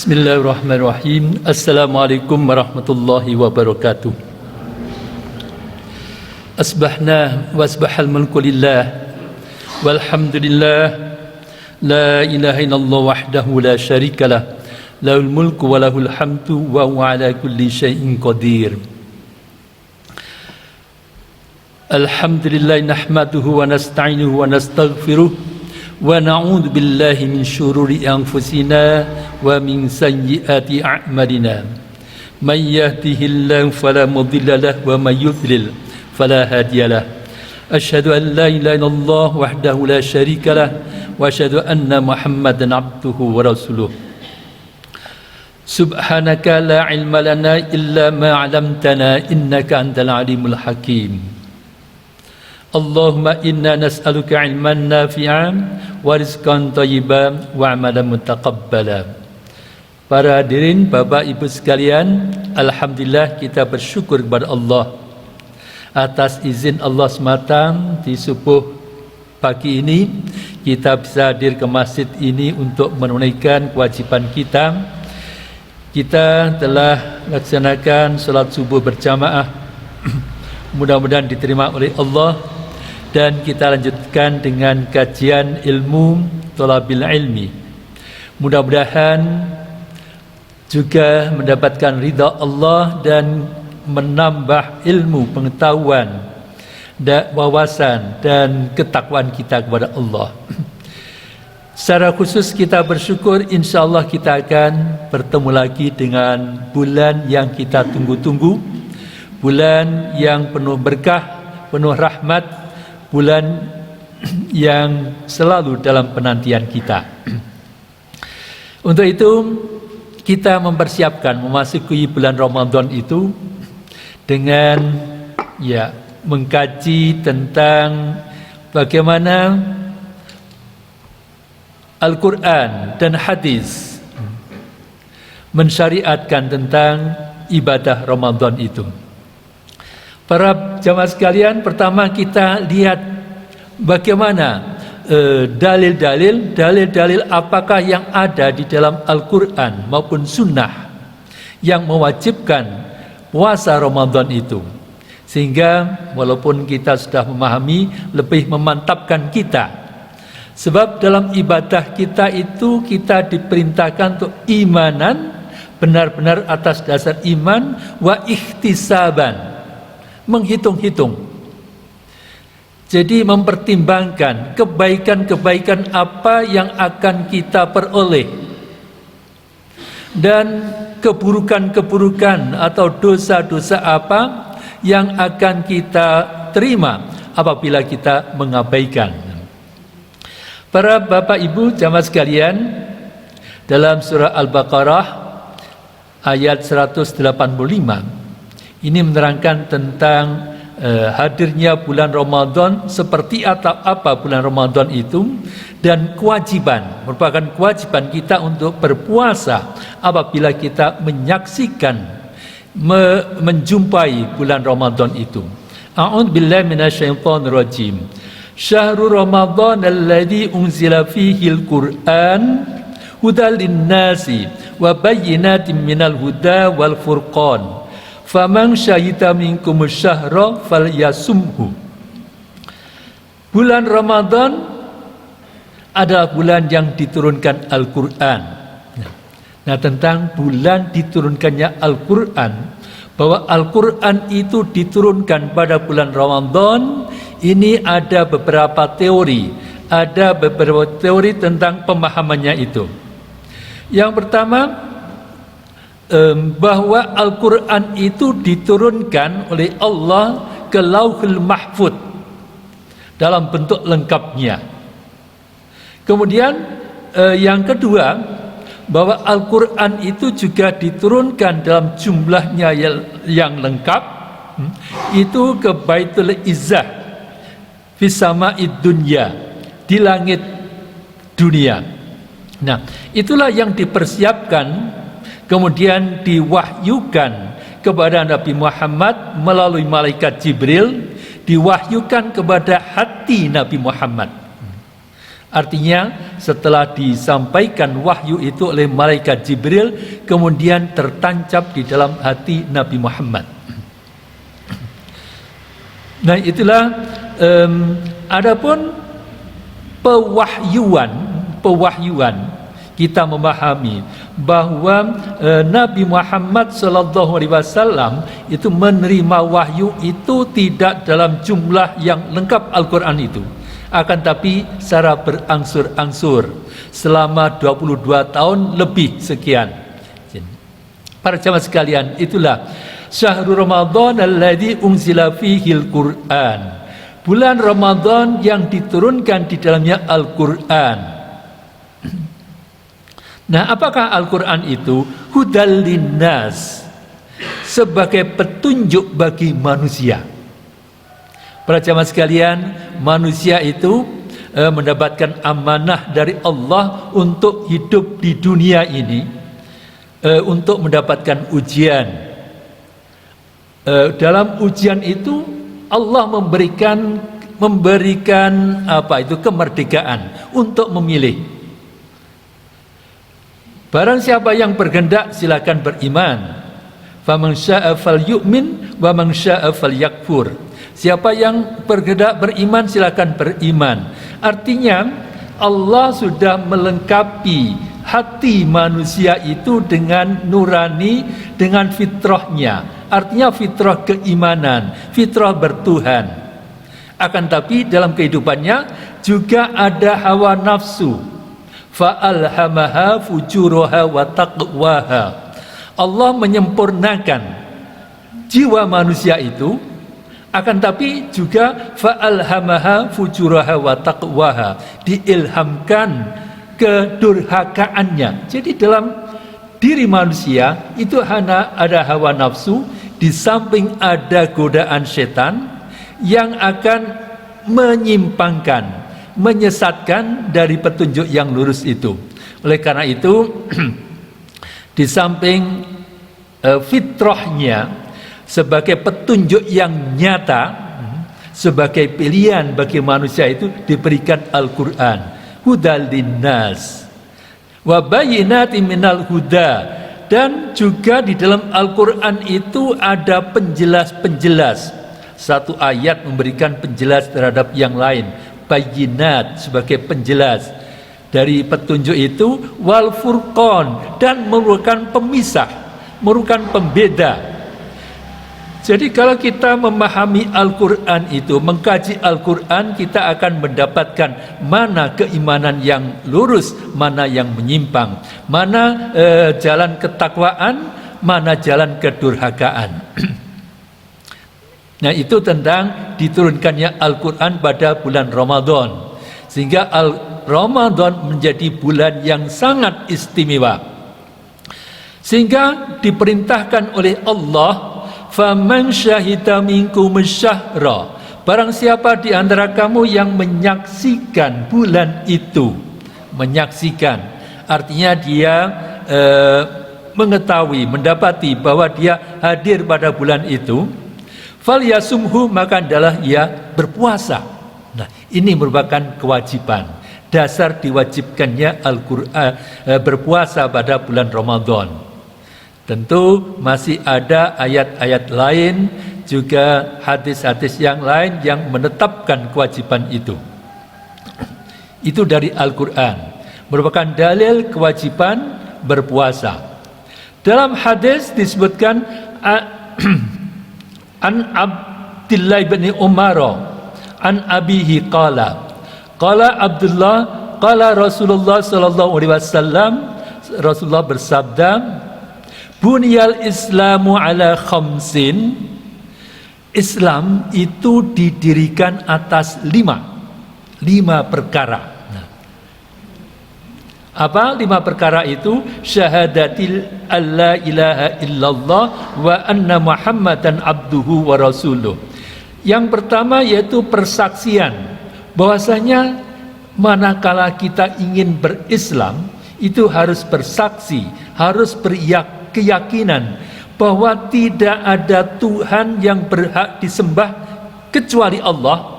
Bismillahirrahmanirrahim. Assalamualaikum warahmatullahi wabarakatuh. Asbahna wa asbahal mulku lillah walhamdulillah la ilaha illallah wahdahu la syarikalah lahul mulku wa lahul hamdu wa huwa ala kulli syai'in qadir. Alhamdulillah nahmaduhu wa nasta'inuhu wa nastaghfiruh wa na'udzu billahi min syururi anfusina wa min sayyiati a'malina. May yahdihillahu fala mudilla lahu wa may yudlil fala hadiyalah. Asyhadu an la ilaha illallah wahdahu la syarikalah wa asyhadu anna Muhammadan abduhu wa rasuluh. Subhanaka la ilma lana illa ma 'allamtana innaka antal alimul hakim. Allahumma inna nas'aluka ilman nafi'an wa rizqan thayyiban wa amalan mutaqabbala. Para hadirin, Bapak Ibu sekalian, alhamdulillah kita bersyukur kepada Allah atas izin Allah semata di subuh pagi ini kita bisa hadir ke masjid ini untuk menunaikan kewajiban kita. Kita telah laksanakan salat subuh berjamaah. Mudah-mudahan diterima oleh Allah. Dan kita lanjutkan dengan kajian ilmu thalabil ilmi. Mudah-mudahan juga mendapatkan ridha Allah dan menambah ilmu, pengetahuan, dan wawasan dan ketakwaan kita kepada Allah. Secara khusus kita bersyukur, insyaAllah kita akan bertemu lagi dengan bulan yang kita tunggu-tunggu, bulan yang penuh berkah, penuh rahmat, bulan yang selalu dalam penantian kita. Untuk itu kita mempersiapkan memasuki bulan Ramadan itu dengan mengkaji tentang bagaimana Al-Quran dan hadis mensyariatkan tentang ibadah Ramadan itu. Para jamaah sekalian, pertama kita lihat bagaimana dalil-dalil apakah yang ada di dalam Al-Quran maupun Sunnah yang mewajibkan puasa Ramadan itu, sehingga walaupun kita sudah memahami, lebih memantapkan kita. Sebab dalam ibadah kita itu kita diperintahkan untuk imanan, benar-benar atas dasar iman, wa ikhtisaban, menghitung-hitung. Jadi mempertimbangkan kebaikan-kebaikan apa yang akan kita peroleh dan keburukan-keburukan atau dosa-dosa apa yang akan kita terima apabila kita mengabaikan. Para Bapak Ibu jamaah sekalian, dalam surah Al-Baqarah ayat 185 ini menerangkan tentang hadirnya bulan Ramadan, seperti apa bulan Ramadan itu, dan kewajiban, merupakan kewajiban kita untuk berpuasa apabila kita menyaksikan, menjumpai bulan Ramadan itu. A'udzu billahi minasyaitonir rajim. Syahrul Ramadan alladzi unzila fihil Qur'an hudal linnasi wa bayyinatin minal huda wal furqan. Faman syahida minkum syahra falyasumhu. Bulan Ramadan adalah bulan yang diturunkan Al-Quran. Nah, tentang bulan diturunkannya Al-Quran, bahwa Al-Quran itu diturunkan pada bulan Ramadan, ini ada beberapa teori. Ada beberapa teori tentang pemahamannya itu. Yang pertama, bahwa Al-Quran itu diturunkan oleh Allah ke Lauhul Mahfuz dalam bentuk lengkapnya. Kemudian yang kedua, bahwa Al-Quran itu juga diturunkan dalam jumlahnya yang lengkap, itu ke Baitul Izzah fis sama'id dunya, di langit dunia. Nah, itulah yang dipersiapkan, kemudian diwahyukan kepada Nabi Muhammad melalui malaikat Jibril, diwahyukan kepada hati Nabi Muhammad. Artinya setelah disampaikan wahyu itu oleh malaikat Jibril, kemudian tertancap di dalam hati Nabi Muhammad. Nah itulah adapun pewahyuan kita memahami bahwa Nabi Muhammad SAW itu menerima wahyu itu tidak dalam jumlah yang lengkap Al-Quran itu, akan tapi secara berangsur-angsur selama 22 tahun lebih sekian. Para jamaah sekalian, itulah syahrul Ramadan alladzi unzila fihil Qur'an, bulan Ramadan yang diturunkan di dalamnya Al-Quran. Nah, apakah Al-Quran itu? Hudal linnas, sebagai petunjuk bagi manusia. Para jamaah sekalian, manusia itu mendapatkan amanah dari Allah untuk hidup di dunia ini, untuk mendapatkan ujian. Dalam ujian itu Allah memberikan kemerdekaan untuk memilih. Barang siapa yang berkehendak silakan beriman. Faman syaa'a falyu'min wa man syaa'a falyakfur. Siapa yang berkehendak beriman silakan beriman. Artinya Allah sudah melengkapi hati manusia itu dengan nurani, dengan fitrahnya. Artinya fitrah keimanan, fitrah bertuhan. Akan tapi dalam kehidupannya juga ada hawa nafsu. Fa'alhamaha fujuraha wa taqwaha. Allah menyempurnakan jiwa manusia itu, akan tapi juga fa'alhamaha fujuraha wa taqwaha, diilhamkan kedurhakaannya. Jadi dalam diri manusia itu hanya ada hawa nafsu, di samping ada godaan setan yang akan menyimpangkan, menyesatkan dari petunjuk yang lurus itu. Oleh karena itu di samping fitrahnya sebagai petunjuk yang nyata, sebagai pilihan bagi manusia itu diberikan Al-Quran, hudal linnas wa bayyinatin minal huda, dan juga di dalam Al-Quran itu ada penjelas-penjelas. Satu ayat memberikan penjelas terhadap yang lain, bayyinat sebagai penjelas dari petunjuk itu, wal furqan, dan merupakan pemisah, merupakan pembeda. Jadi kalau kita memahami Al-Quran itu, mengkaji Al-Quran, kita akan mendapatkan mana keimanan yang lurus, mana yang menyimpang, mana jalan ketakwaan, mana jalan kedurhakaan. Nah itu tentang diturunkannya Al-Quran pada bulan Ramadan, sehingga Ramadan menjadi bulan yang sangat istimewa, sehingga diperintahkan oleh Allah, faman syahida minkum syahra, barang siapa di antara kamu yang menyaksikan bulan itu. Menyaksikan artinya dia mengetahui, mendapati bahwa dia hadir pada bulan itu, falyasumhu, maka adalah ia berpuasa. Nah, ini merupakan kewajiban dasar diwajibkannya Al-Quran berpuasa pada bulan Ramadan. Tentu masih ada ayat-ayat lain, juga hadis-hadis yang lain yang menetapkan kewajiban itu. Itu dari Al-Quran, merupakan dalil kewajiban berpuasa. Dalam hadis disebutkan an Abdullah bin Umar an abihi qala Abdullah qala Rasulullah sallallahu alaihi wasallam, Rasulullah bersabda, bunyal islamu ala khamsin, Islam itu didirikan atas lima perkara. Apa 5 perkara itu? Syahadatil alla ilaha illallah wa anna muhammadan abduhu wa rasuluh. Yang pertama yaitu persaksian, bahwasanya manakala kita ingin berislam itu harus bersaksi, harus berkeyakinan bahwa tidak ada Tuhan yang berhak disembah kecuali Allah,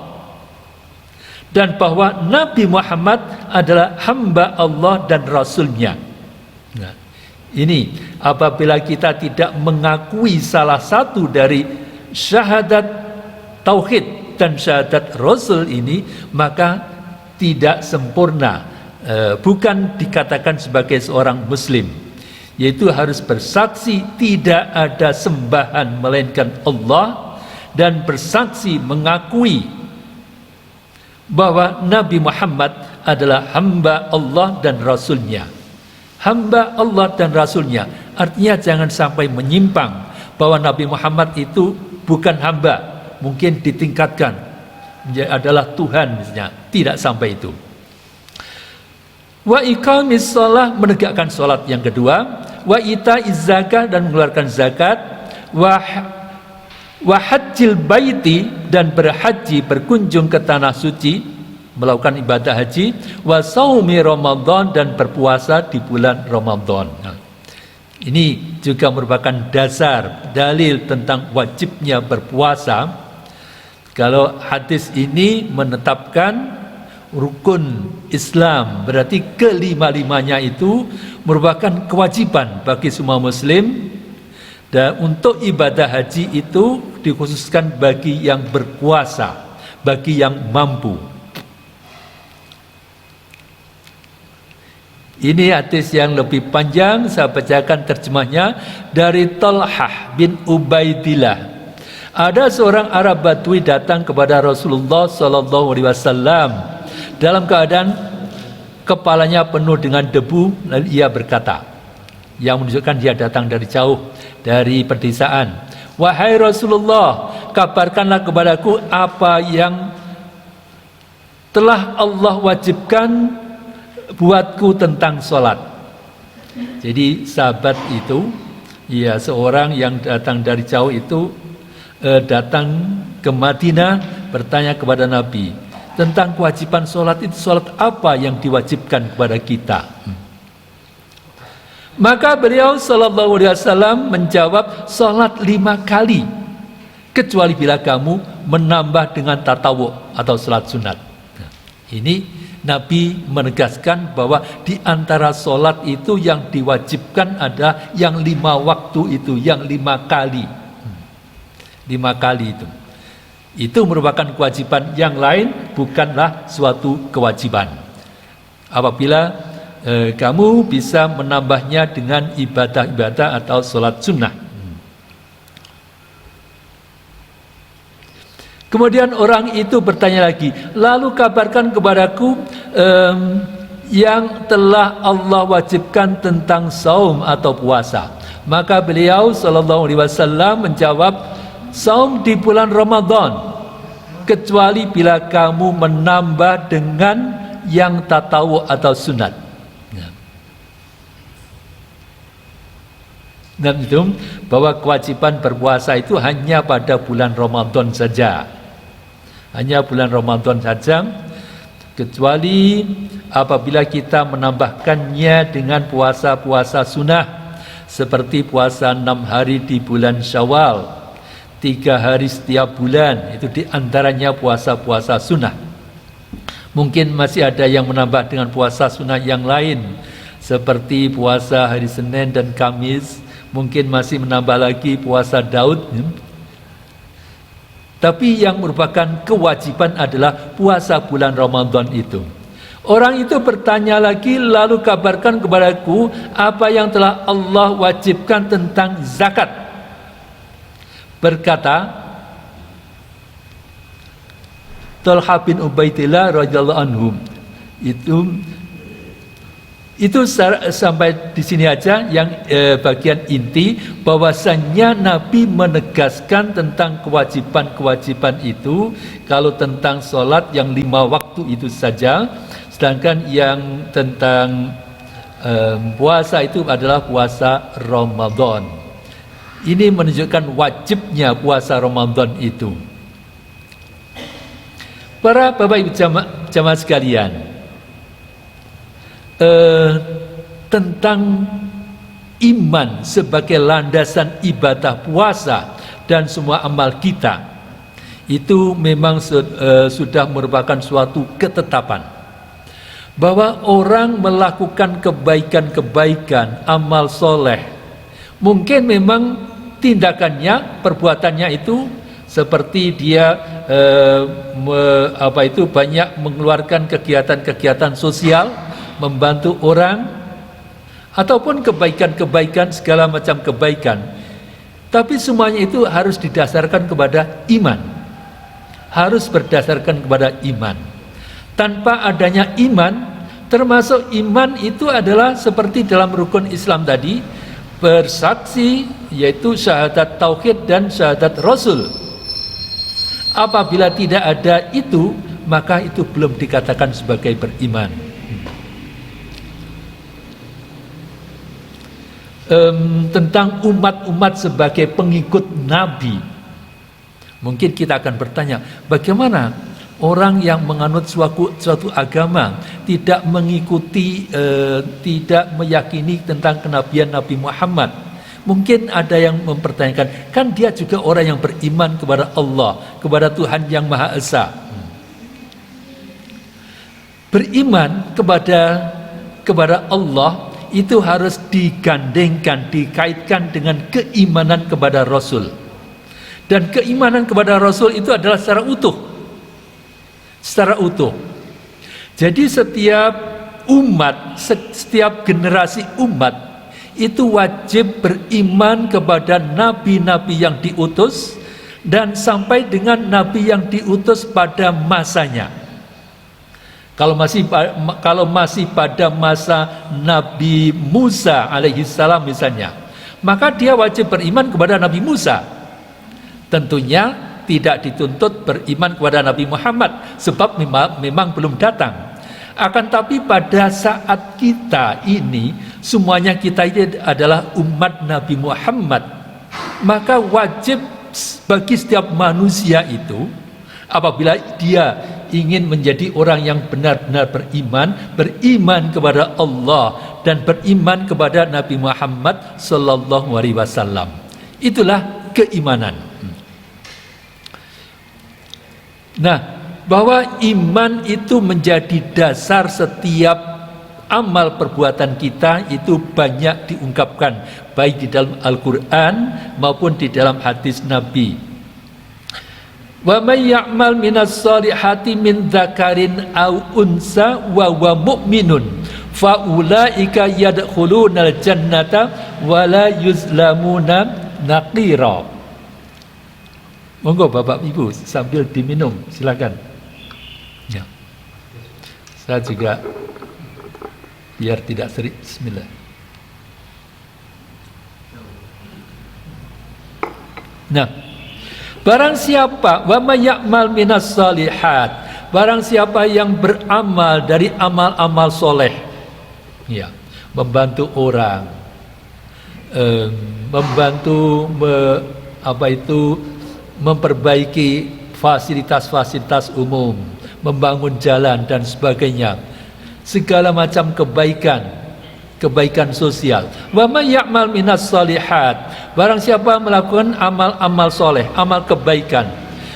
dan bahwa Nabi Muhammad adalah hamba Allah dan Rasul-Nya. Nah, ini apabila kita tidak mengakui salah satu dari syahadat tauhid dan syahadat Rasul ini, maka tidak sempurna, bukan dikatakan sebagai seorang Muslim, yaitu harus bersaksi tidak ada sembahan melainkan Allah dan bersaksi mengakui bahwa Nabi Muhammad adalah hamba Allah dan Rasul-Nya. Hamba Allah dan Rasul-Nya artinya jangan sampai menyimpang bahwa Nabi Muhammad itu bukan hamba, mungkin ditingkatkan adalah Tuhan misalnya, tidak sampai itu. Wa iqamis shalah, menegakkan salat yang kedua, wa itaiz zakat, dan mengeluarkan zakat, wa hajjil baiti, dan berhaji, berkunjung ke tanah suci, melakukan ibadah haji, wa saumi Ramadan, dan berpuasa di bulan Ramadan. Nah, ini juga merupakan dasar dalil tentang wajibnya berpuasa. Kalau hadis ini menetapkan rukun Islam, berarti kelima-limanya itu merupakan kewajiban bagi semua muslim, dan untuk ibadah haji itu dikhususkan bagi yang berpuasa, bagi yang mampu. Ini hadis yang lebih panjang, saya bacakan terjemahnya dari Talhah bin Ubaidillah. Ada seorang Arab Badui datang kepada Rasulullah SAW dalam keadaan kepalanya penuh dengan debu, lalu ia berkata, yang menunjukkan dia datang dari jauh, dari pedesaan, wahai Rasulullah, kabarkanlah kepadaku apa yang telah Allah wajibkan buatku tentang sholat. Jadi sahabat itu, ya seorang yang datang dari jauh itu datang ke Madinah bertanya kepada Nabi tentang kewajiban sholat itu, sholat apa yang diwajibkan kepada kita. Maka beliau sallallahu alaihi wasallam menjawab, sholat 5 kali kecuali bila kamu menambah dengan tatawu atau sholat sunat. Nah, ini Nabi menegaskan bahwa di antara sholat itu yang diwajibkan ada yang 5 waktu itu, yang 5 kali. 5 kali itu merupakan kewajiban, yang lain bukanlah suatu kewajiban. Apabila kamu bisa menambahnya dengan ibadah-ibadah atau sholat sunnah. Kemudian orang itu bertanya lagi, lalu kabarkan kepadaku yang telah Allah wajibkan tentang saum atau puasa. Maka beliau sallallahu alaihi wasallam menjawab, saum di bulan Ramadan, kecuali bila kamu menambah dengan yang tatawu atau sunat. Dan itu bahwa kewajiban berpuasa itu hanya pada bulan Ramadan saja. Hanya bulan Ramadan saja, kecuali apabila kita menambahkannya dengan puasa-puasa sunnah, seperti puasa 6 hari di bulan Syawal, 3 hari setiap bulan, itu diantaranya puasa-puasa sunnah. Mungkin masih ada yang menambah dengan puasa sunnah yang lain, seperti puasa hari Senin dan Kamis, mungkin masih menambah lagi puasa Daud. Tapi yang merupakan kewajiban adalah puasa bulan Ramadan itu. Orang itu bertanya lagi, lalu kabarkan kepadaku apa yang telah Allah wajibkan tentang zakat. Berkata Talha bin Ubaidillah radhiyallahu anhu, itu sampai di sini aja yang bagian inti, bahwasannya Nabi menegaskan tentang kewajiban-kewajiban itu. Kalau tentang sholat yang 5 waktu itu saja, sedangkan yang tentang puasa itu adalah puasa Ramadan. Ini menunjukkan wajibnya puasa Ramadan itu. Para Bapak Ibu jamaah sekalian, tentang iman sebagai landasan ibadah puasa dan semua amal kita, Itu memang sudah merupakan suatu ketetapan bahwa orang melakukan kebaikan-kebaikan, amal soleh, mungkin memang tindakannya, perbuatannya itu seperti dia banyak mengeluarkan kegiatan-kegiatan sosial, membantu orang, ataupun kebaikan-kebaikan, segala macam kebaikan. Tapi semuanya itu harus didasarkan kepada iman. Harus berdasarkan kepada iman. Tanpa adanya iman, termasuk iman itu adalah seperti dalam rukun Islam tadi, bersaksi, yaitu syahadat tauhid dan syahadat rasul. Apabila tidak ada itu, maka itu belum dikatakan sebagai beriman. Tentang umat-umat sebagai pengikut Nabi, mungkin kita akan bertanya, bagaimana orang yang menganut suatu agama tidak mengikuti, tidak meyakini tentang kenabian Nabi Muhammad? Mungkin ada yang mempertanyakan, kan dia juga orang yang beriman kepada Allah, kepada Tuhan yang Maha Esa. Beriman kepada Allah itu harus digandengkan, dikaitkan dengan keimanan kepada Rasul. Dan keimanan kepada Rasul itu adalah secara utuh. Secara utuh. Jadi setiap umat, setiap generasi umat itu wajib beriman kepada nabi-nabi yang diutus dan sampai dengan nabi yang diutus pada masanya. Kalau masih pada masa Nabi Musa alaihissalam misalnya, maka dia wajib beriman kepada Nabi Musa. Tentunya tidak dituntut beriman kepada Nabi Muhammad, sebab memang belum datang. Akan tapi pada saat kita ini, semuanya kita ini adalah umat Nabi Muhammad, maka wajib bagi setiap manusia itu, apabila dia ingin menjadi orang yang benar-benar beriman kepada Allah dan beriman kepada Nabi Muhammad sallallahu alaihi wasallam. Itulah keimanan. Nah, bahwa iman itu menjadi dasar setiap amal perbuatan kita itu banyak diungkapkan baik di dalam Al-Quran maupun di dalam hadis Nabi. Wa may ya'mal minas solihati min dzakarin aw unsa wa huwa mu'minun fa ulaika yadkhulunal jannata wa la yuzlamuna naqira. Monggo Bapak Ibu sambil diminum, silakan. Ya. Saya juga biar tidak sering. Bismillah. Nah, barang siapa wa may ya'mal minas shalihat, barang siapa yang beramal dari amal-amal soleh, ya, membantu orang, memperbaiki fasilitas-fasilitas umum, membangun jalan dan sebagainya, segala macam kebaikan sosial. Wa may ya'mal minas shalihat, barang siapa melakukan amal-amal soleh, amal kebaikan,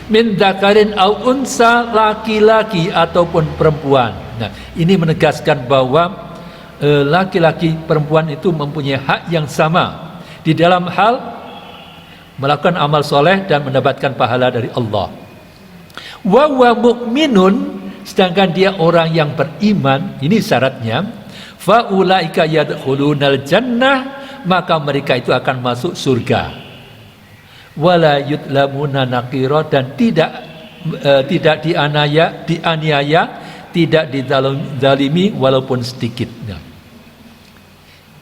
min dzakarin au unsa, laki-laki ataupun perempuan. Nah, ini menegaskan bahwa laki-laki perempuan itu mempunyai hak yang sama di dalam hal melakukan amal soleh dan mendapatkan pahala dari Allah. Wa huwa mu'minun, sedangkan dia orang yang beriman, ini syaratnya, fa ulaika yadkhulunal jannah, maka mereka itu akan masuk surga. Wala yudlamuna naqira, dan tidak dianiaya, tidak dizalimi walaupun sedikit.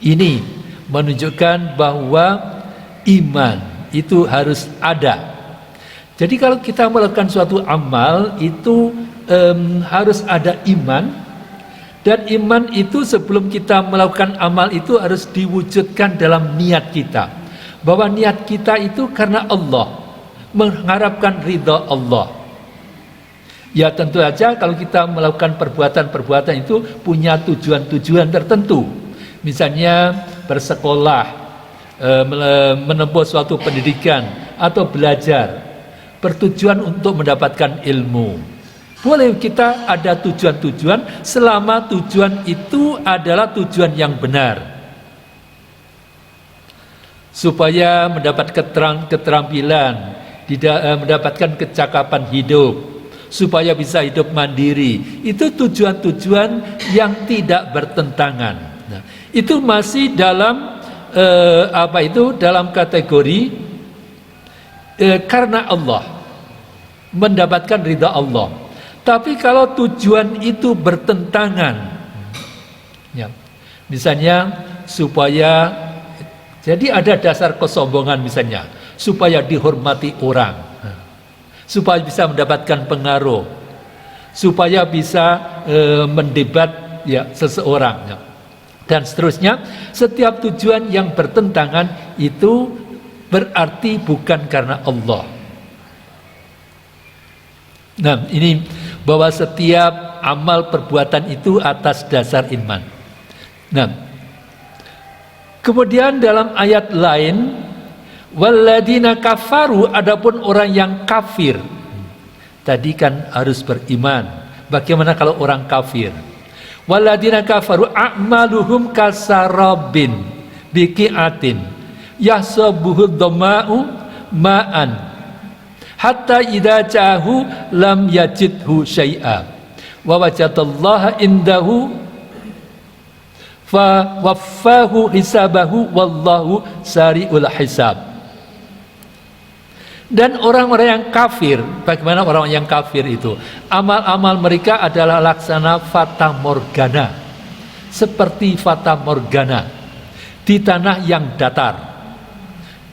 Ini menunjukkan bahwa iman itu harus ada. Jadi kalau kita melakukan suatu amal itu harus ada iman, dan iman itu sebelum kita melakukan amal itu harus diwujudkan dalam niat kita, bahwa niat kita itu karena Allah, mengharapkan ridha Allah. Ya tentu saja kalau kita melakukan perbuatan-perbuatan itu punya tujuan-tujuan tertentu, misalnya bersekolah, menempuh suatu pendidikan atau belajar, bertujuan untuk mendapatkan ilmu. Boleh kita ada tujuan-tujuan selama tujuan itu adalah tujuan yang benar. Supaya mendapat keterampilan, mendapatkan kecakapan hidup, supaya bisa hidup mandiri. Itu tujuan-tujuan yang tidak bertentangan. Nah, itu masih dalam dalam kategori karena Allah, mendapatkan ridha Allah. Tapi kalau tujuan itu bertentangan, ya, misalnya supaya, jadi ada dasar kesombongan misalnya, supaya dihormati orang, supaya bisa mendapatkan pengaruh, supaya bisa mendebat ya seseorang, ya, dan seterusnya. Setiap tujuan yang bertentangan itu berarti bukan karena Allah. Nah, ini bahwa setiap amal perbuatan itu atas dasar iman. Nah, kemudian dalam ayat lain, walladzina kafaru, adapun orang yang kafir. Tadi kan harus beriman. Bagaimana kalau orang kafir? Walladzina kafaru a'maluhum kasarabin biqi'atin yahsabuhu dhamma'u ma'an hatta idza ja'ahu lam yajidhu syai'a wa wajadallaha indahu fa waffahu hisabahu wallahu sari'ul hisab. Dan orang-orang yang kafir, bagaimana orang yang kafir itu? Amal-amal mereka adalah laksana fata morgana, seperti fata morgana di tanah yang datar.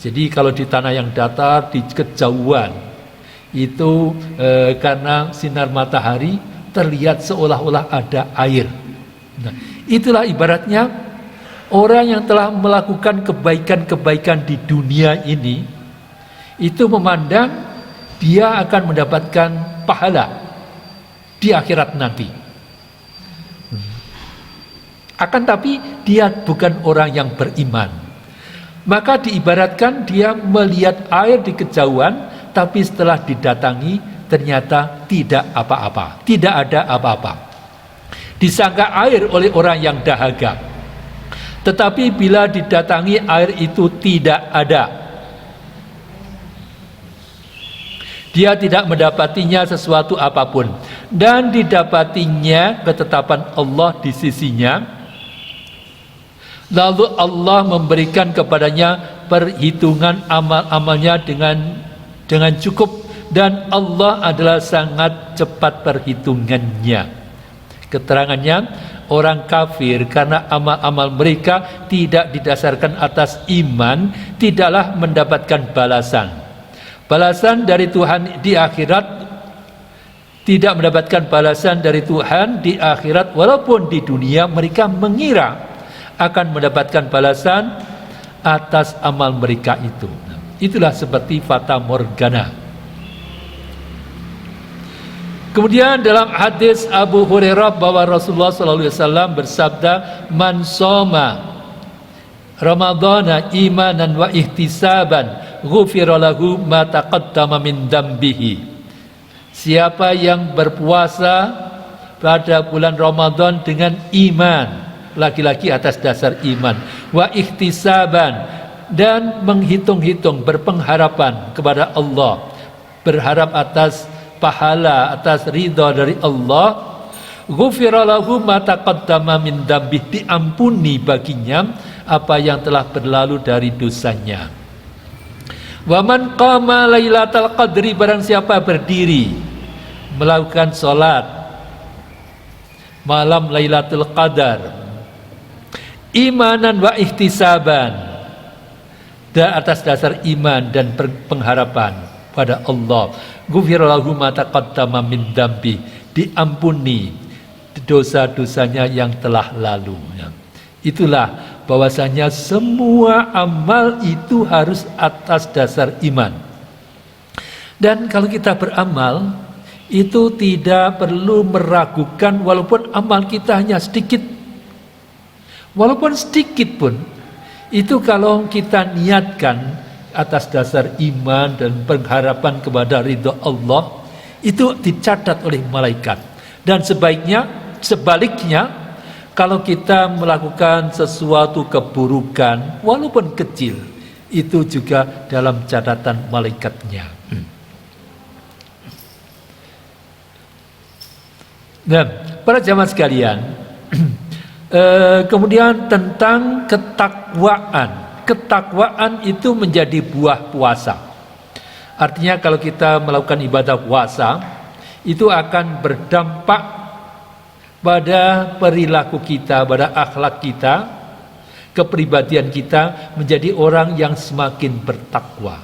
Jadi kalau di tanah yang datar, di kejauhan itu karena sinar matahari terlihat seolah-olah ada air. Nah, itulah ibaratnya orang yang telah melakukan kebaikan-kebaikan di dunia ini, itu memandang dia akan mendapatkan pahala di akhirat nanti. Akan tapi dia bukan orang yang beriman. Maka diibaratkan dia melihat air di kejauhan, tapi setelah didatangi ternyata tidak apa-apa, tidak ada apa-apa. Disangka air oleh orang yang dahaga, tetapi bila didatangi air itu tidak ada. Dia tidak mendapatinya sesuatu apapun, dan didapatinya ketetapan Allah di sisinya. Lalu Allah memberikan kepadanya perhitungan amal-amalnya dengan cukup, dan Allah adalah sangat cepat perhitungannya. Keterangannya, orang kafir karena amal-amal mereka tidak didasarkan atas iman, tidaklah mendapatkan balasan. Balasan dari Tuhan di akhirat, tidak mendapatkan balasan dari Tuhan di akhirat, walaupun di dunia mereka mengira akan mendapatkan balasan atas amal mereka itu. Itulah seperti fata morgana. Kemudian dalam hadis Abu Hurairah bahwa Rasulullah SAW bersabda, "Man shoma Ramadhana imanan wa ihtisaban, ghufira lahu ma taqaddama min dambihi." Siapa yang berpuasa pada bulan Ramadan dengan iman, lagi-lagi atas dasar iman, wa ihtisaban, dan menghitung-hitung, berpengharapan kepada Allah, berharap atas pahala, atas ridha dari Allah, ghufira lahu ma taqaddama min dambih, diampuni baginya apa yang telah berlalu dari dosanya. Wa man qama lailatal qadri, barang siapa berdiri melakukan salat malam Lailatul Qadar, imanan wa ihtisaban, dan atas dasar iman dan pengharapan pada Allah, ghufira lahu ma taqaddama min dambi, diampuni dosa-dosanya yang telah lalu. Itulah bahwasanya semua amal itu harus atas dasar iman. Dan kalau kita beramal itu tidak perlu meragukan, walaupun amal kita hanya sedikit, walaupun sedikit pun, itu kalau kita niatkan atas dasar iman dan pengharapan kepada ridha Allah, itu dicatat oleh malaikat. Dan sebaliknya, kalau kita melakukan sesuatu keburukan walaupun kecil, itu juga dalam catatan malaikatnya. Nah, para jamaah sekalian, kemudian tentang ketakwaan itu menjadi buah puasa. Artinya kalau kita melakukan ibadah puasa, itu akan berdampak pada perilaku kita, pada akhlak kita, kepribadian kita menjadi orang yang semakin bertakwa.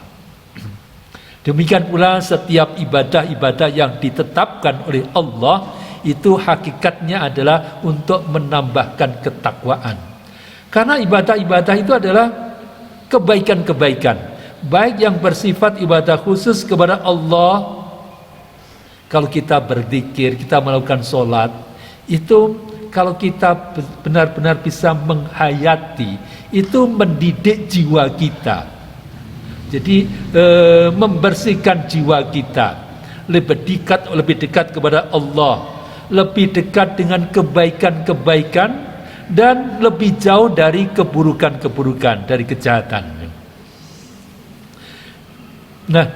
Demikian pula setiap ibadah-ibadah yang ditetapkan oleh Allah itu hakikatnya adalah untuk menambahkan ketakwaan. Karena ibadah-ibadah itu adalah kebaikan-kebaikan, baik yang bersifat ibadah khusus kepada Allah. Kalau kita berzikir, kita melakukan sholat, itu kalau kita benar-benar bisa menghayati, itu mendidik jiwa kita. Jadi membersihkan jiwa kita, lebih dekat kepada Allah, lebih dekat dengan kebaikan-kebaikan, dan lebih jauh dari keburukan-keburukan, dari kejahatan. Nah,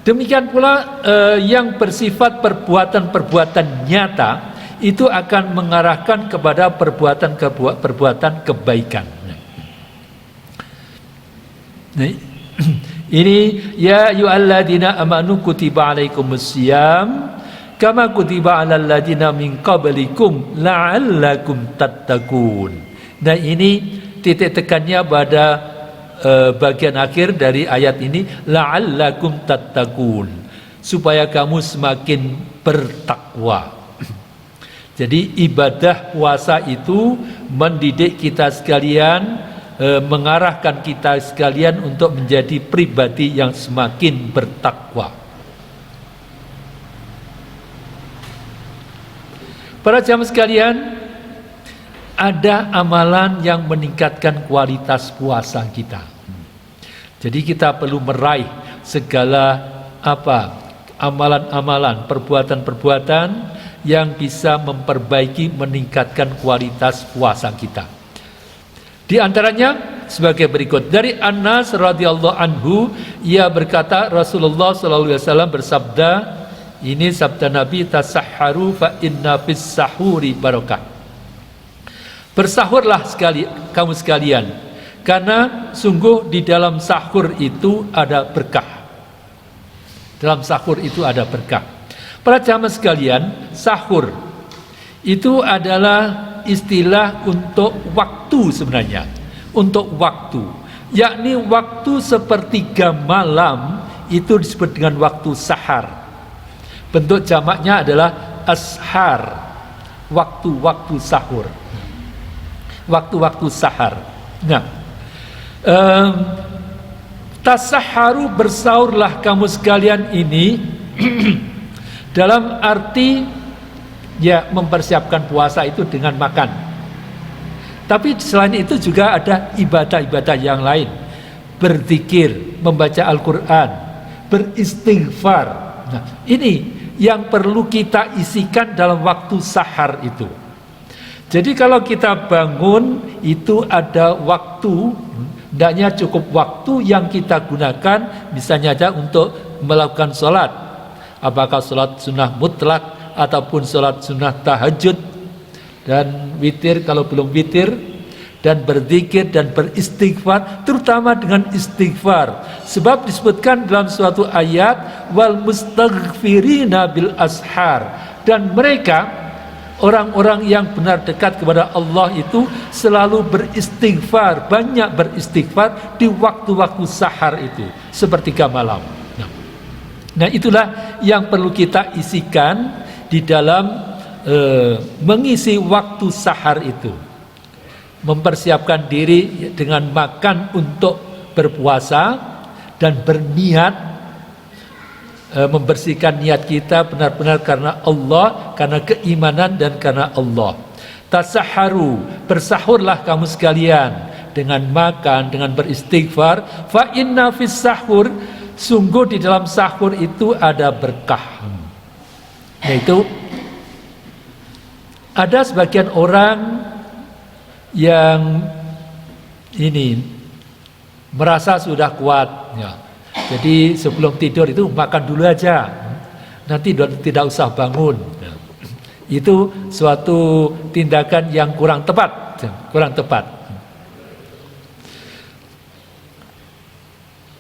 demikian pula yang bersifat perbuatan-perbuatan nyata itu akan mengarahkan kepada perbuatan kebaikan. Nah, ini ya ayyuhalladzina amanu kutiba alaikumusiyam kama kutiba alal ladzina min qablikum la'allakum tattaqun. Nah, ini titik tekannya pada bagian akhir dari ayat ini, la'allakum tattaqun, supaya kamu semakin bertakwa. Jadi ibadah puasa itu mendidik kita sekalian, mengarahkan kita sekalian untuk menjadi pribadi yang semakin bertakwa. Para jamaah sekalian, ada amalan yang meningkatkan kualitas puasa kita. Jadi kita perlu meraih segala amalan-amalan, perbuatan-perbuatan yang bisa memperbaiki, meningkatkan kualitas puasa kita. Di antaranya sebagai berikut. Dari Anas radhiyallahu anhu, ia berkata, Rasulullah sallallahu alaihi wasallam bersabda, ini sabda Nabi, tasahharu fa inna fis sahuri barakah. Bersahurlah kamu sekalian, karena sungguh di dalam sahur itu ada berkah. Dalam sahur itu ada berkah. Para jamaah sekalian, sahur itu adalah istilah untuk waktu sebenarnya. Untuk waktu, yakni waktu sepertiga malam itu disebut dengan waktu sahar. Bentuk jamaknya adalah ashar, waktu-waktu sahur, waktu-waktu sahar. Nah, tasahharu, bersahurlah kamu sekalian ini dalam arti ya mempersiapkan puasa itu dengan makan. Tapi selain itu juga ada ibadah-ibadah yang lain, berzikir, membaca Al-Quran, beristighfar. Nah, ini yang perlu kita isikan dalam waktu sahar itu. Jadi kalau kita bangun itu ada waktu, hendaknya cukup waktu yang kita gunakan, misalnya aja untuk melakukan sholat, apakah sholat sunnah mutlak ataupun sholat sunnah tahajud, dan witir kalau belum witir, dan berzikir dan beristighfar, terutama dengan istighfar. Sebab disebutkan dalam suatu ayat, wal mustaghfirina bil ashar, dan mereka orang-orang yang benar dekat kepada Allah itu selalu beristighfar, banyak beristighfar di waktu-waktu sahar itu, sepertiga malam. Nah, itulah yang perlu kita isikan di dalam mengisi waktu sahar itu. Mempersiapkan diri dengan makan untuk berpuasa dan berniat, membersihkan niat kita benar-benar karena Allah, karena keimanan dan karena Allah. Tasahharu, bersahurlah kamu sekalian dengan makan, dengan beristighfar. Fa inna fis sahur, sungguh di dalam sahur itu ada berkah. Yaitu ada sebagian orang yang ini merasa sudah kuat, ya. Jadi sebelum tidur itu makan dulu aja, nanti tidak usah bangun. Ya. Itu suatu tindakan yang kurang tepat, kurang tepat.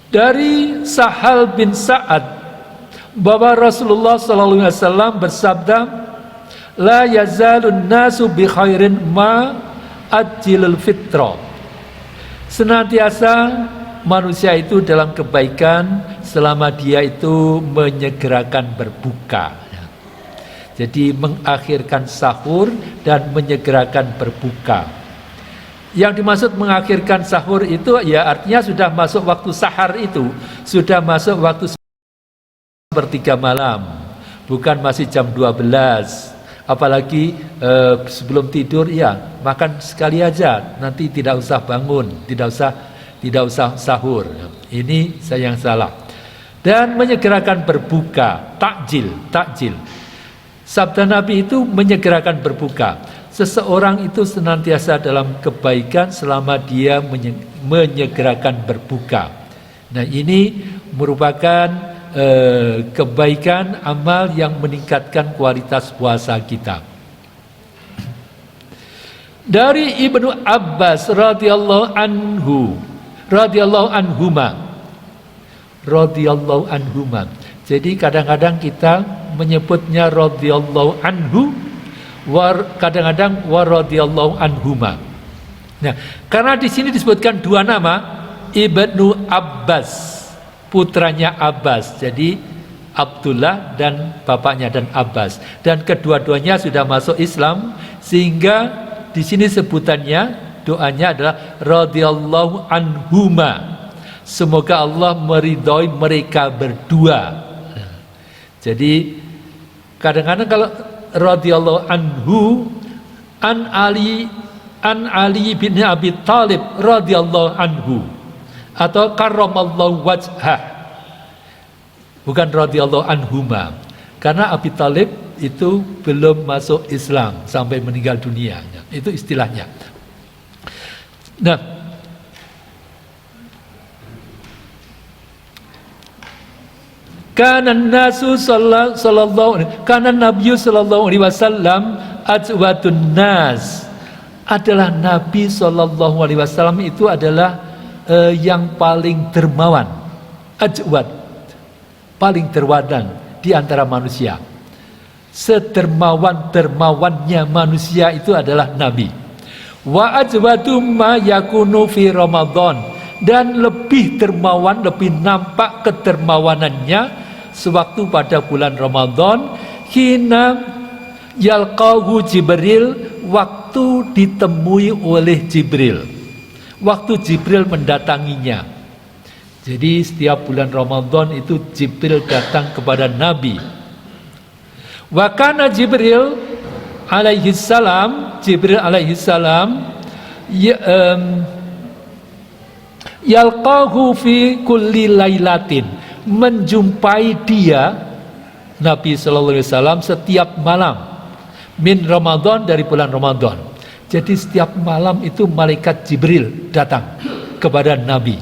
Dari Sahal bin Sa'ad bahwa Rasulullah SAW bersabda, la yazalun nasu bi khairin ma ajilul fitra. Senantiasa manusia itu dalam kebaikan selama dia itu menyegerakan berbuka. Jadi mengakhirkan sahur dan menyegerakan berbuka. Yang dimaksud mengakhirkan sahur itu ya artinya sudah masuk waktu sahar itu, sudah masuk waktu sepertiga malam, bukan masih jam 12. Apalagi sebelum tidur ya makan sekali aja, nanti tidak usah bangun, tidak usah sahur. Ini saya yang salah. Dan menyegerakan berbuka, takjil. Sabda Nabi itu menyegerakan berbuka. Seseorang itu senantiasa dalam kebaikan selama dia menyegerakan berbuka. Nah, ini merupakan kebaikan amal yang meningkatkan kualitas puasa kita. Dari Ibnu Abbas radhiyallahu anhuma. Jadi kadang-kadang kita menyebutnya radhiyallahu anhu, kadang-kadang wa radhiyallahu anhuma. Nah, karena di sini disebutkan dua nama, Ibnu Abbas, putranya Abbas, jadi Abdullah dan bapaknya dan Abbas, dan kedua-duanya sudah masuk Islam, sehingga di sini sebutannya doanya adalah radhiyallahu anhuma. Semoga Allah meridhoi mereka berdua. Jadi kadang-kadang kalau radhiyallahu anhu an Ali bin Abi Thalib radhiyallahu anhu atau karramallahu wajhah, bukan radhiyallahu anhuma, karena Abi Thalib itu belum masuk Islam sampai meninggal dunia, itu istilahnya. Nah, Kana Nabiyyu sallallahu alaihi wasallam ajwadun nas. Adalah Nabi sallallahu alaihi wasallam itu adalah yang paling dermawan. Ajwad, paling dermawan di antara manusia. Sedermawan-dermawannya manusia itu adalah Nabi. Wa ajwadu ma yakunu fi Ramadan, dan lebih dermawan, lebih nampak kedermawanannya sewaktu pada bulan Ramadan, hina yalqahu Jibril, waktu ditemui oleh Jibril, waktu Jibril mendatanginya. Jadi setiap bulan Ramadan itu Jibril datang kepada Nabi. Wa kana Jibril alaihi salam, yalqahu fi kulli lailatin, menjumpai dia Nabi sallallahu alaihi wasallam setiap malam min Ramadan, dari bulan Ramadan. Jadi setiap malam itu malaikat Jibril datang kepada Nabi.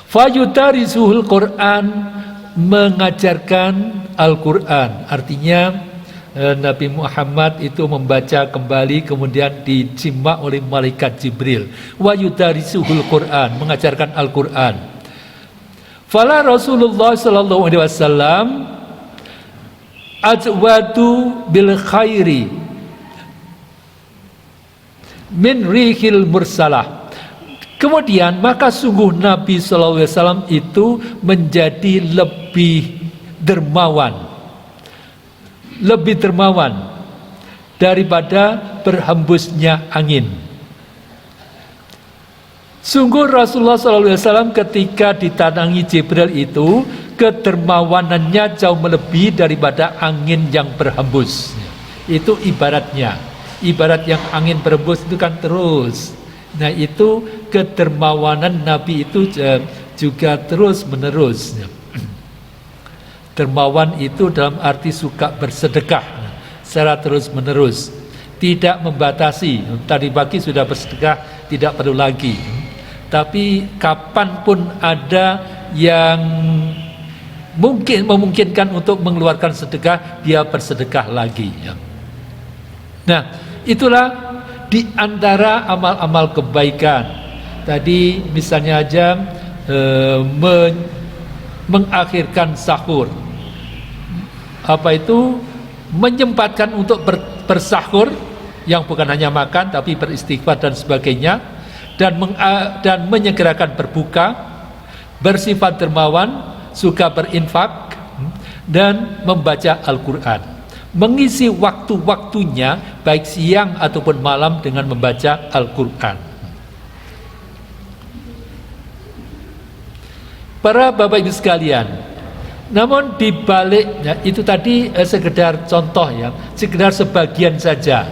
Fayudarisuhul Quran, mengajarkan Al-Quran. Artinya Nabi Muhammad itu membaca kembali, kemudian disimak oleh malaikat Jibril. Wa yudarisuhul Quran, mengajarkan Al-Quran. Fala Rasulullah sallallahu alaihi wasallam ajwadu bil khairi min rihil mursalah. Kemudian maka sungguh Nabi sallallahu alaihi wasallam itu menjadi lebih dermawan daripada berhembusnya angin. Sungguh Rasulullah SAW ketika ditandangi Jibril itu, kedermawanannya jauh melebihi daripada angin yang berhembus. Itu ibaratnya, ibarat yang angin berhembus itu kan terus, Nah, itu kedermawanan Nabi itu juga terus menerus. Dermawan itu dalam arti suka bersedekah secara terus menerus, tidak membatasi. Tadi pagi sudah bersedekah, tidak perlu lagi. Tapi kapanpun ada yang memungkinkan untuk mengeluarkan sedekah, dia bersedekah lagi. Nah, itulah di antara amal-amal kebaikan. Tadi misalnya aja mengakhirkan sahur. Apa itu? Menyempatkan untuk bersahur, yang bukan hanya makan tapi beristighfar dan sebagainya, dan menyegerakan berbuka, bersifat dermawan, suka berinfak, dan membaca Al-Quran. Mengisi waktu-waktunya baik siang ataupun malam dengan membaca Al-Quran. Para Bapak Ibu sekalian, namun dibaliknya itu tadi sekedar contoh ya, sekedar sebagian saja.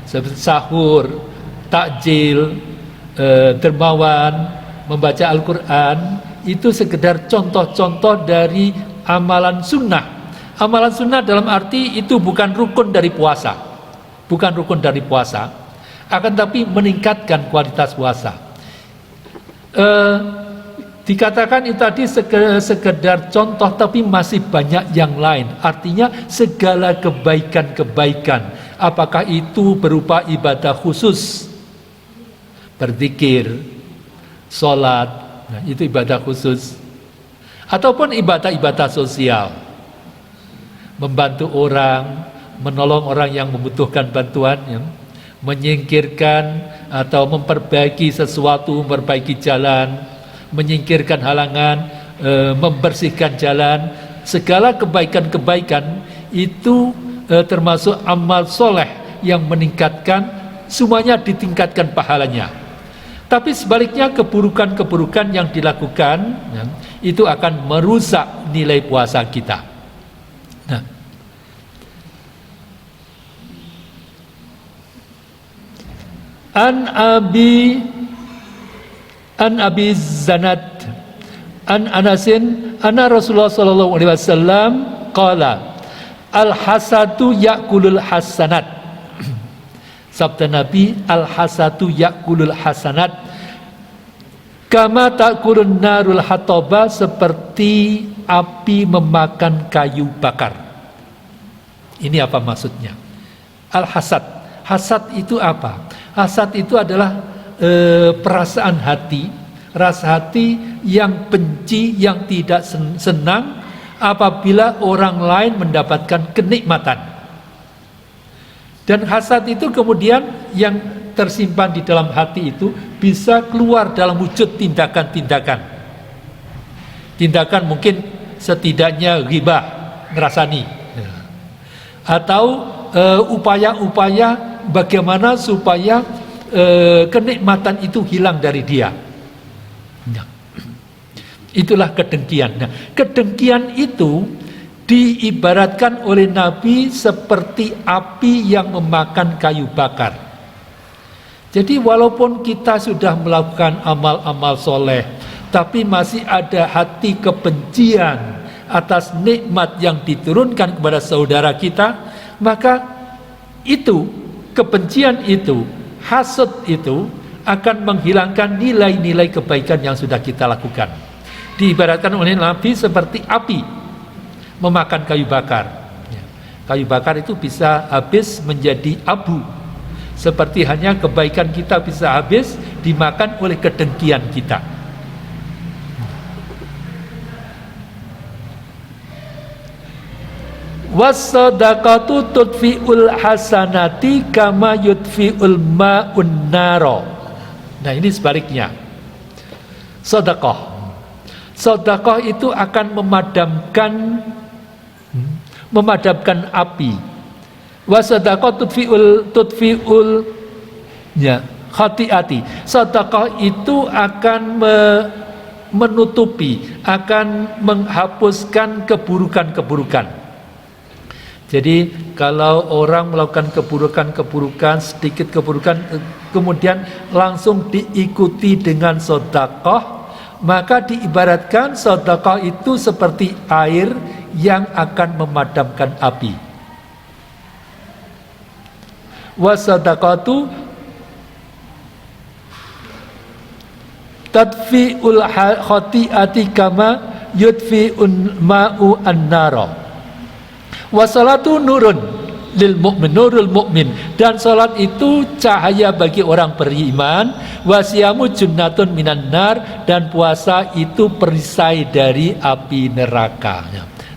Seperti sahur, takjil, dermawan, membaca Al-Quran, itu sekedar contoh-contoh dari amalan sunnah. Amalan sunnah dalam arti itu bukan rukun dari puasa, bukan rukun dari puasa, akan tapi meningkatkan kualitas puasa. Dikatakan itu tadi sekedar contoh, tapi masih banyak yang lain. Artinya segala kebaikan-kebaikan, apakah itu berupa ibadah khusus, berzikir, sholat, nah, itu ibadah khusus, ataupun ibadah-ibadah sosial, membantu orang, menolong orang yang membutuhkan bantuan, ya, menyingkirkan atau memperbaiki sesuatu, memperbaiki jalan, menyingkirkan halangan, membersihkan jalan. Segala kebaikan-kebaikan itu termasuk amal soleh yang meningkatkan, semuanya ditingkatkan pahalanya. Tapi sebaliknya keburukan-keburukan yang dilakukan, ya, itu akan merusak nilai puasa kita. Nah, An Abi Zanad an Anasin anna Rasulullah sallallahu alaihi wasallam qala al hasadu yakulul hasanat. Sabda Nabi, al hasadu yakulul hasanat kama takulun narul hataba, seperti api memakan kayu bakar. Ini apa maksudnya? Al hasad. Hasad itu apa? Hasad itu adalah perasaan hati, rasa hati yang benci, yang tidak senang apabila orang lain mendapatkan kenikmatan. Dan hasad itu kemudian yang tersimpan di dalam hati itu bisa keluar dalam wujud tindakan-tindakan. Tindakan mungkin setidaknya ghibah, ngerasani, atau upaya-upaya bagaimana supaya kenikmatan itu hilang dari dia. Nah, itulah kedengkian. Nah, kedengkian itu diibaratkan oleh Nabi seperti api yang memakan kayu bakar. Jadi walaupun kita sudah melakukan amal-amal soleh, tapi masih ada hati kebencian atas nikmat yang diturunkan kepada saudara kita, maka itu, kebencian itu, hasad itu akan menghilangkan nilai-nilai kebaikan yang sudah kita lakukan. Diibaratkan oleh Nabi seperti api memakan kayu bakar. Kayu bakar itu bisa habis menjadi abu, seperti hanya kebaikan kita bisa habis dimakan oleh kedengkian kita. Was-sadaqatu tudfi'ul hasanati kama yudfi'ul ma'un naro. Nah, ini sebaliknya. Sedekah. Sedekah itu akan memadamkan api. Was-sadaqatu tudfi'ul ya, khati'ati. Sedekah itu akan menutupi, akan menghapuskan keburukan-keburukan. Jadi kalau orang melakukan keburukan, sedikit keburukan, kemudian langsung diikuti dengan sedekah, maka diibaratkan sedekah itu seperti air yang akan memadamkan api. Wasadaqatu tadfi'ul khati'ati kama yudfi'un ma'u an-nara. Wassalatu nurun lil mu'min, nurul mu'min, dan salat itu cahaya bagi orang beriman. Wasiyamu junnatun minan nar, dan puasa itu perisai dari api neraka.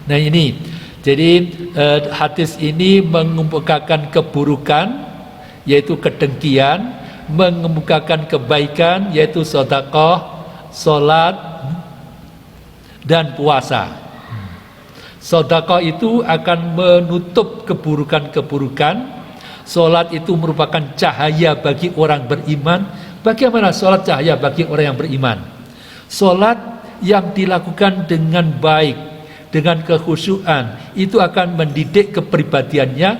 Nah ini, jadi hadis ini mengemukakan keburukan, yaitu kedengkian, mengemukakan kebaikan, yaitu sedekah, salat, dan puasa. Sedekah itu akan menutup keburukan-keburukan. Salat itu merupakan cahaya bagi orang beriman. Bagaimana salat cahaya bagi orang yang beriman? Salat yang dilakukan dengan baik, dengan kekhusyuan, itu akan mendidik kepribadiannya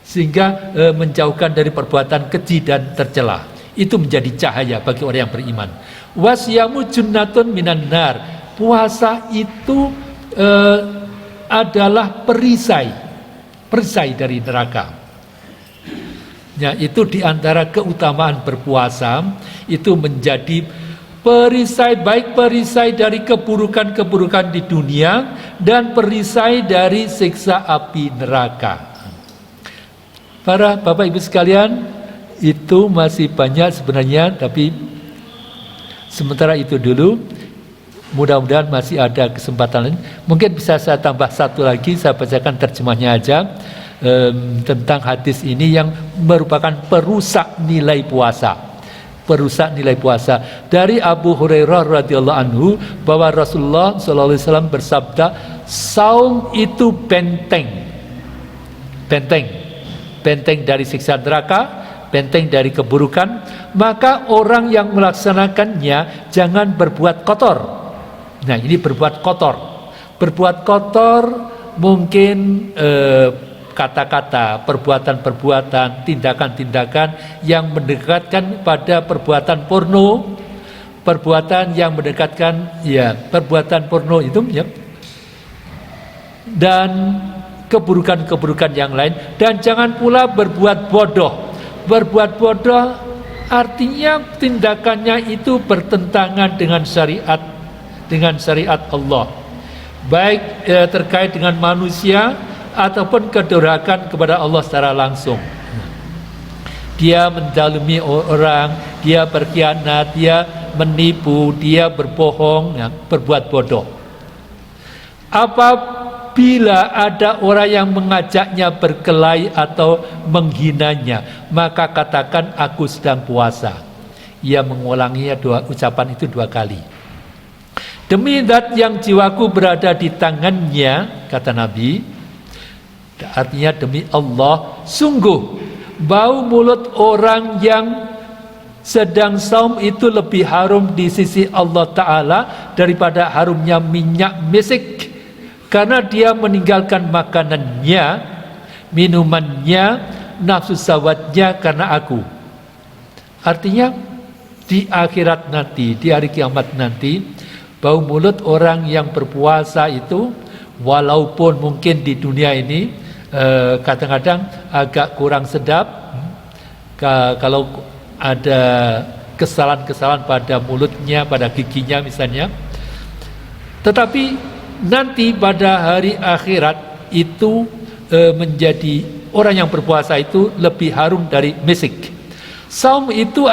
sehingga menjauhkan dari perbuatan keji dan tercela. Itu menjadi cahaya bagi orang yang beriman. Wasyamu junnatun minan nar. Puasa itu adalah perisai dari neraka. Ya, itu diantara keutamaan berpuasa, itu menjadi perisai, baik perisai dari keburukan-keburukan di dunia dan perisai dari siksa api neraka. Para Bapak Ibu sekalian, itu masih banyak sebenarnya, tapi sementara itu dulu. Mudah-mudahan masih ada kesempatan lain. Mungkin bisa saya tambah satu lagi, saya bacakan terjemahnya aja, tentang hadis ini yang merupakan perusak nilai puasa. Perusak nilai puasa. Dari Abu Hurairah radhiyallahu anhu bahwa Rasulullah SAW bersabda, saum itu benteng dari siksa neraka, benteng dari keburukan. Maka orang yang melaksanakannya jangan berbuat kotor. Nah, ini berbuat kotor mungkin kata-kata, perbuatan-perbuatan, tindakan-tindakan yang mendekatkan pada perbuatan porno, perbuatan yang mendekatkan perbuatan porno itu ya, dan keburukan-keburukan yang lain. Dan jangan pula berbuat bodoh. Berbuat bodoh artinya tindakannya itu bertentangan dengan syariat Allah, baik terkait dengan manusia ataupun kedurhakaan kepada Allah secara langsung. Dia menzalimi orang, dia berkhianat, dia menipu, dia berbohong, berbuat bodoh. Apabila ada orang yang mengajaknya berkelahi atau menghinanya, maka katakan aku sedang puasa. Ia mengulanginya ucapan itu 2 kali. Demi zat yang jiwaku berada di tangannya, kata Nabi, artinya demi Allah, sungguh bau mulut orang yang sedang saum itu lebih harum di sisi Allah Ta'ala daripada harumnya minyak misik, karena dia meninggalkan makanannya, minumannya, nafsu syahwatnya karena aku. Artinya di akhirat nanti, di hari kiamat nanti, bau mulut orang yang berpuasa itu, walaupun mungkin di dunia ini kadang-kadang agak kurang sedap, kalau ada kesalahan-kesalahan pada mulutnya, pada giginya misalnya, tetapi nanti pada hari akhirat itu menjadi orang yang berpuasa itu lebih harum dari misik. Saum itu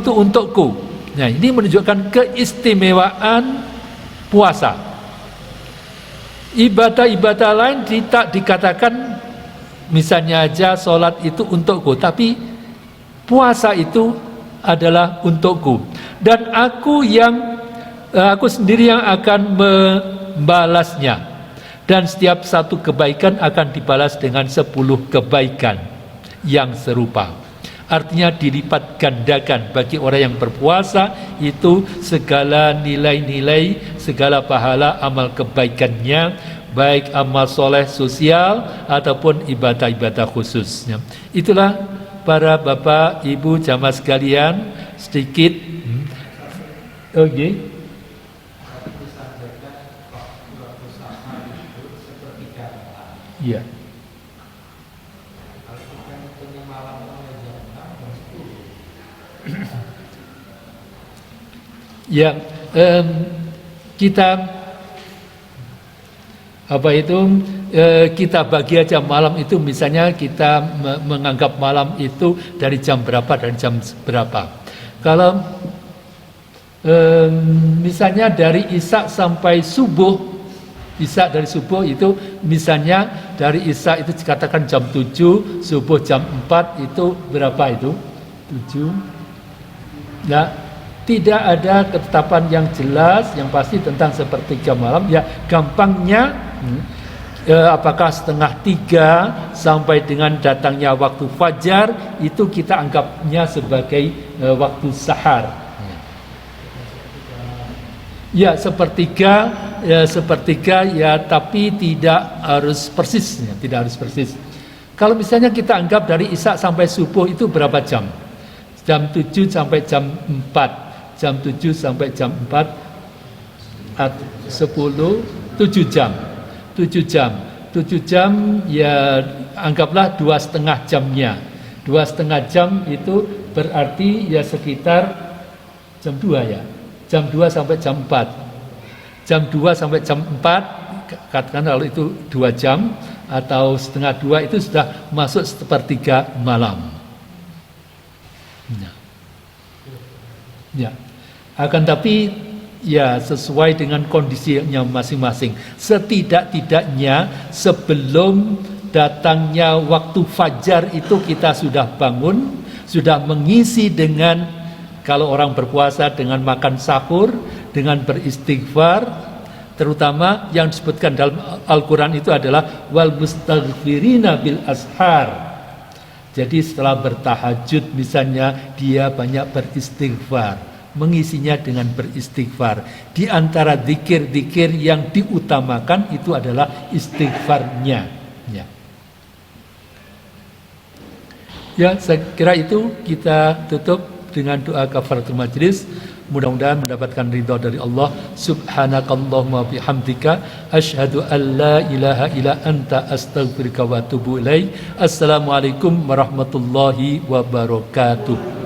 untukku. Nah, ini menunjukkan keistimewaan puasa. Ibadah-ibadah lain tidak dikatakan, misalnya aja sholat itu untukku, tapi puasa itu adalah untukku. Dan aku sendiri yang akan membalasnya. Dan setiap satu kebaikan akan dibalas dengan 10 kebaikan yang serupa. Artinya dilipat gandakan bagi orang yang berpuasa itu segala nilai-nilai, segala pahala amal kebaikannya, baik amal soleh sosial ataupun ibadah-ibadah khususnya. Itulah para bapak, ibu, jamaah sekalian sedikit. Okay. Iya. Ya, kita kita bagi aja malam itu, misalnya kita menganggap malam itu dari jam berapa dan jam berapa. Kalau misalnya dari Isya sampai subuh, Isya dari subuh itu misalnya dari Isya itu dikatakan jam 7, subuh jam 4, itu berapa itu? 7. Nah, tidak ada ketetapan yang jelas yang pasti tentang sepertiga malam. Ya, gampangnya apakah 2:30 sampai dengan datangnya waktu fajar, itu kita anggapnya sebagai waktu sahar. Ya, sepertiga ya, tapi tidak harus persis, ya, tidak harus persis. Kalau misalnya kita anggap dari Isya sampai subuh itu berapa jam? Jam 7 sampai jam 4. Jam 7 sampai jam 4, 10, 7 jam. 7 jam. 7 jam ya anggaplah 2,5 jamnya. 2,5 jam itu berarti ya sekitar jam 2 ya. Jam 2 sampai jam 4. Jam 2 sampai jam 4, katakan kalau itu 2 jam atau 1,5 itu sudah masuk sepertiga malam. Ya. Akan tapi ya sesuai dengan kondisinya masing-masing. Setidak-tidaknya sebelum datangnya waktu fajar itu kita sudah bangun, sudah mengisi dengan, kalau orang berpuasa, dengan makan sahur, dengan beristighfar, terutama yang disebutkan dalam Al-Quran itu adalah wal mustaghfirina bil ashar. Jadi setelah bertahajud misalnya dia banyak beristighfar, mengisinya dengan beristighfar. Di antara zikir-zikir yang diutamakan itu adalah istighfarnya. Ya, saya kira itu kita tutup dengan doa kafaratul majlis. Mudah-mudahan mendapatkan ridha dari Allah. Subhanakallahumma bihamdika asyhadu an la ilaha illa anta astaghfiruka wa atubu ilaik. Assalamualaikum warahmatullahi wabarakatuh.